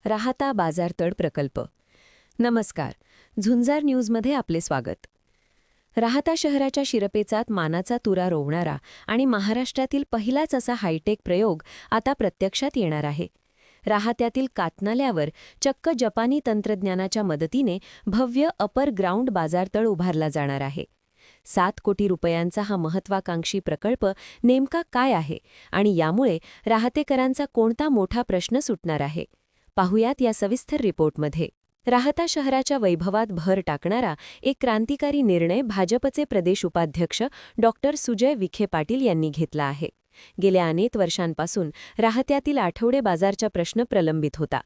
राहता बाजारतळ प्रकल्प. नमस्कार, झुंजार न्यूजमध्ये आपले स्वागत. राहता शहराच्या शिरपेचात मानाचा तुरा रोवणारा आणि महाराष्ट्रातील पहिलाच असा हायटेक प्रयोग आता प्रत्यक्षात येणार आहे. राहत्यातील कातनाल्यावर चक्क जपानी तंत्रज्ञानाच्या मदतीने भव्य अपर ग्राउंड बाजारतळ उभारला जाणार आहे. 7 कोटी रुपयांचा हा महत्त्वाकांक्षी प्रकल्प नेमका काय आहे आणि यामुळे राहतेकरांचा कोणता मोठा प्रश्न सुटणार आहे, पाहुयात या सविस्तर रिपोर्टमध्ये. राहता शहराच्या वैभवात भर टाकणारा एक क्रांतिकारी निर्णय भाजपचे प्रदेश उपाध्यक्ष डॉक्टर सुजय विखे पाटील यांनी घेतला आहे. गेल्या अनेक वर्षांपासून राहत्यातील आठवडे बाजारचा प्रश्न प्रलंबित होता.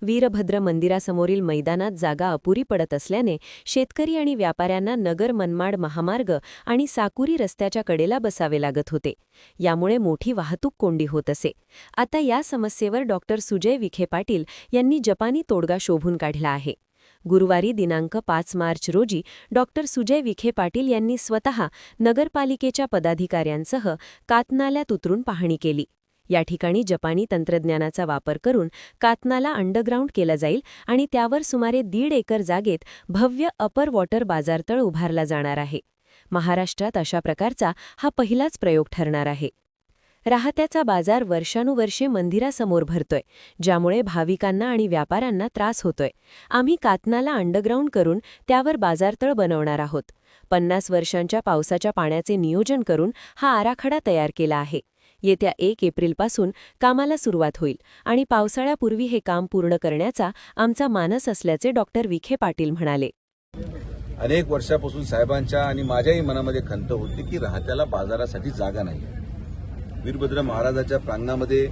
वीरभद्र मंदिरासमोरील मैदानात जागा अपुरी पडत असल्याने शेतकरी आणि व्यापाऱ्यांना नगर मनमाड महामार्ग आणि साकुरी रस्त्याच्या कडेला बसावे लागत होते. यामुळे मोठी वाहतूक कोंडी होत असे. आता या समस्येवर डॉक्टर सुजय विखे पाटील यांनी जपानी तोडगा शोधून काढला आहे. गुरुवारी दिनांक 5 मार्च रोजी डॉक्टर सुजय विखे पाटील यांनी स्वतः नगरपालिकेच्या पदाधिकाऱ्यांसह कातनाल्यात उतरून पाहणी केली. या ठिकाणी जपानी तंत्रज्ञानाचा वापर करून कातनाला अंडरग्राऊंड केला जाईल आणि त्यावर सुमारे 1.5 एकर जागेत भव्य अपर वॉटर बाजारतळ उभारला जाणार आहे. महाराष्ट्रात अशा प्रकारचा हा पहिलाच प्रयोग ठरणार आहे. राहत्याचा बाजार वर्षानुवर्षे मंदिरासमोर भरतोय, ज्यामुळे भाविकांना आणि व्यापाऱ्यांना त्रास होतोय. आम्ही कातनाला अंडरग्राऊंड करून त्यावर बाजारतळ बनवणार आहोत. 50 वर्षांच्या पावसाच्या पाण्याचे नियोजन करून हा आराखडा तयार केला आहे. येत्या 1 एप्रिलपासून कामाला सुरुवात होईल आणि पावसाळ्यापूर्वी हे काम पूर्ण करण्याचा आमचा मानस असल्याचे डॉक्टर विखे पाटील म्हणाले. अनेक वर्षापासून साहेबांच्या आणि माझ्याही मनामध्ये खंत होती की राहत्याला बाजारासाठी जागा नाही. वीरभद्र महाराजाच्या प्रांगणामध्ये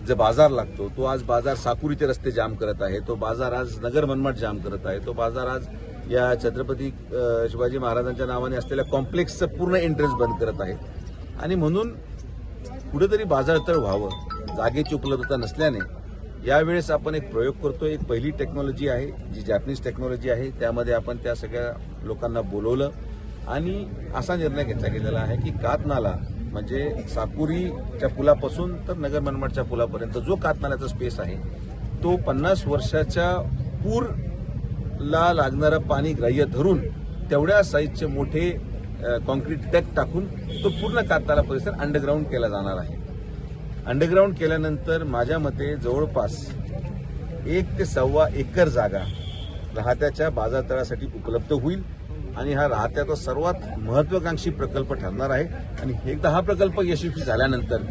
जो बाजार लागतो तो आज बाजार साकुरीचे रस्ते जाम करत आहे. तो बाजार आज नगर मनमाड जाम करत आहे. तो बाजार आज या छत्रपती शिवाजी महाराजांच्या नावाने असलेल्या कॉम्प्लेक्सचं पूर्ण एंट्रन्स बंद करत आहे. आणि म्हणून कुठेतरी बाजारतळ व्हावं, जागेची उपलब्धता नसल्याने यावेळेस आपण एक प्रयोग करतोय. एक पहिली टेक्नॉलॉजी आहे जी जॅपनीज टेक्नॉलॉजी आहे. त्यामध्ये आपण त्या सगळ्या लोकांना बोलवलं आणि असा निर्णय घेतला गेलेला आहे की कातनाला म्हणजे साकुरीच्या पुलापासून तर नगर मनमाडच्या पुलापर्यंत जो कातनाल्याचा स्पेस आहे तो 50 वर्षाच्या पूरला लागणारं पाणी ग्राह्य धरून तेवढ्या साईजचे मोठे कॉन्क्रीट डक टाकून तो पूर्ण कातनाला परिसर अंडरग्राऊंड केला जाणार आहे. अंडरग्राऊंड केल्यानंतर माझ्या मते जवळपास 1 ते 1.25 एकर जागा राहत्याच्या बाजारतळासाठी उपलब्ध होईल आणि हा राहत्याचा सर्वात महत्त्वाकांक्षी प्रकल्प ठरणार आहे. आणि एकदा हा प्रकल्प यशस्वी झाल्यानंतर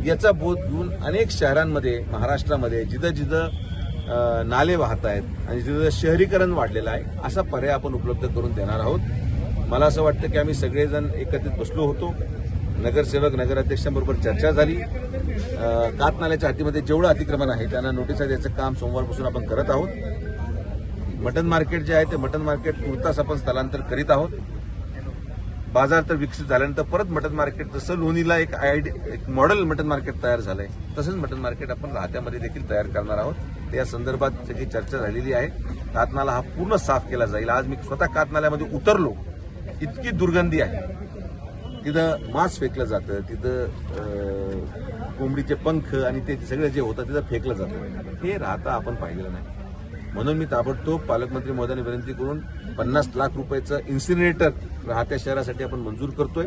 याचा बोध घेऊन अनेक शहरांमध्ये महाराष्ट्रामध्ये जिथं जिथं नाले वाहत आहेत आणि जिथं शहरीकरण वाढलेलं आहे असा पर्याय आपण उपलब्ध करून देणार आहोत. मला असं वाटतं की आम्ही सगळेजण एकत्रित बसलो होतो. नगरसेवक नगराध्यक्षांबरोबर चर्चा झाली. कातनाल्याच्या हातीमध्ये जेवढं अतिक्रमण आहे त्यांना नोटिसा द्यायचं काम सोमवारपासून आपण करत आहोत. मटन मार्केट जे आहे ते मटन मार्केट तुर्तास आपण स्थलांतर करीत आहोत. बाजार तर विकसित झाल्यानंतर परत मटन मार्केट जसं लोणीला एक मॉडेल मटन मार्केट तयार झालंय तसंच मटन मार्केट आपण राहत्यामध्ये देखील तयार करणार आहोत. त्या संदर्भात सगळी चर्चा झालेली आहे. कातनाला हा पूर्ण साफ केला जाईल. आज मी स्वतः कातनाल्यामध्ये उतरलो. इतकी दुर्गंधी आहे. तिथं मांस फेकलं जातं, तिथं कोंबडीचे पंख आणि ते सगळं जे होतं तिथं फेकलं जातं. हे राहता आपण पाहिलेलं नाही. म्हणून मी ताबडतोब पालकमंत्री महोदयांनी विनंती करून 50 लाख रुपयाचं इन्सिनरेटर राहत्या शहरासाठी आपण मंजूर करतोय,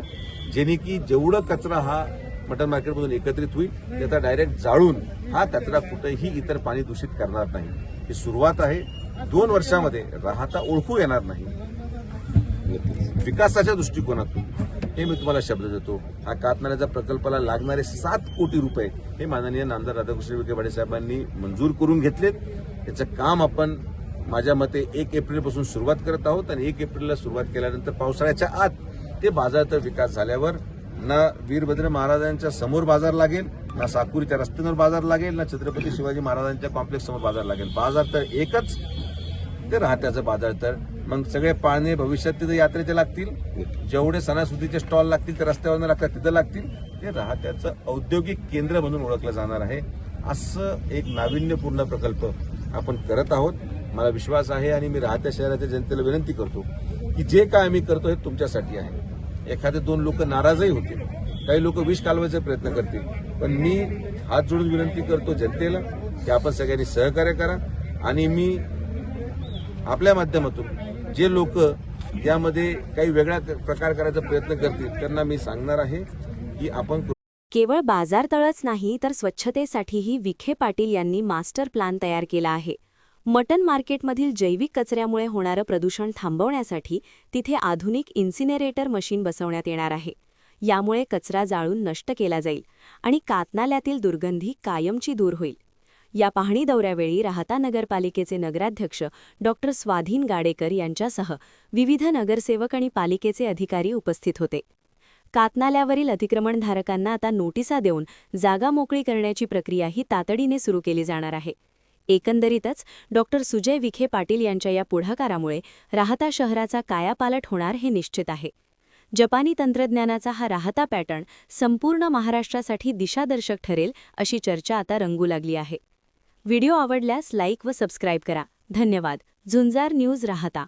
जेणे की जेवढं कचरा हा मटन मार्केटमधून एकत्रित होईल त्याचा डायरेक्ट जाळून हा कचरा कुठेही इतर पाणी दूषित करणार नाही. ही सुरुवात आहे. 2 वर्षामध्ये राहता ओळखू येणार नाही. विकासाच्या दृष्टिकोनातून हे मी तुम्हाला शब्द देतो. हा कातनाल्याच्या प्रकल्पाला लागणारे 7 कोटी रुपये हे माननीय नामदार राधाकृष्ण विखे पाटील साहेबांनी मंजूर करून घेतलेत. याचं काम आपण माझ्या मते 1 एप्रिलपासून सुरुवात करत आहोत आणि 1 एप्रिलला सुरुवात केल्यानंतर पावसाळ्याच्या आत ते बाजारतळ विकास झाल्यावर ना वीरभद्र महाराजांच्या समोर बाजार लागेल, ना साकुरीच्या रस्त्यांवर बाजार लागेल, ना छत्रपती शिवाजी महाराजांच्या कॉम्प्लेक्स समोर बाजार लागेल. बाजारतळ एकच, ते राहत्याचं बाजारतळ. मग सगळे पाळणे भविष्यात तिथे यात्रेचे लागतील. जेवढे सणासुदीचे स्टॉल लागतील ते रस्त्यावर लागतात तिथं लागतील. ते राहत्याचं औद्योगिक केंद्र म्हणून ओळखलं जाणार आहे. असं एक नाविन्यपूर्ण प्रकल्प आपण करत आहोत. मला विश्वास आहे आणि मी राहत्या शहराच्या जनतेला विनंती करतो की जे काय आम्ही करतो हे तुमच्यासाठी आहे. एखादे 2 लोक नाराजही होतील, काही लोक विष कालवायचा प्रयत्न करतील, पण मी हात जोडून विनंती करतो जनतेला की आपण सगळ्यांनी सहकार्य करा. आणि मी आपल्या माध्यमातून जे लोक यामध्ये काही वेगळा प्रकार करायचा प्रयत्न करतील त्यांना मी सांगणार आहे की आपण केवळ बाजारतळच नाही तर स्वच्छतेसाठीही विखे पाटील यांनी मास्टर प्लॅन तयार केला आहे. मटन मार्केटमधील जैविक कचऱ्यामुळे होणारं प्रदूषण थांबवण्यासाठी तिथे आधुनिक इन्सिनेरेटर मशीन बसवण्यात येणार आहे. यामुळे कचरा जाळून नष्ट केला जाईल आणि कातनाल्यातील दुर्गंधी कायमची दूर होईल. या पाहणी दौऱ्यावेळी राहाता नगरपालिकेचे नगराध्यक्ष डॉक्टर स्वाधीन गाडेकर यांच्यासह विविध नगरसेवक आणि पालिकेचे अधिकारी उपस्थित होते. कातनाल्यावरील अतिक्रमणधारकांना आता नोटिसा देऊन जागा मोकळी करण्याची प्रक्रियाही तातडीने सुरू केली जाणार आहे. एकंदरीतच डॉक्टर सुजय विखे पाटील यांच्या या पुढाकारामुळे राहाता शहराचा कायापालट होणार हे निश्चित आहे. जपानी तंत्रज्ञानाचा हा राहाता पॅटर्न संपूर्ण महाराष्ट्रासाठी दिशादर्शक ठरेल अशी चर्चा आता रंगू लागली आहे. व्हिडिओ आवडल्यास लाईक व सबस्क्राईब करा. धन्यवाद. झुंजार न्यूज राहाता.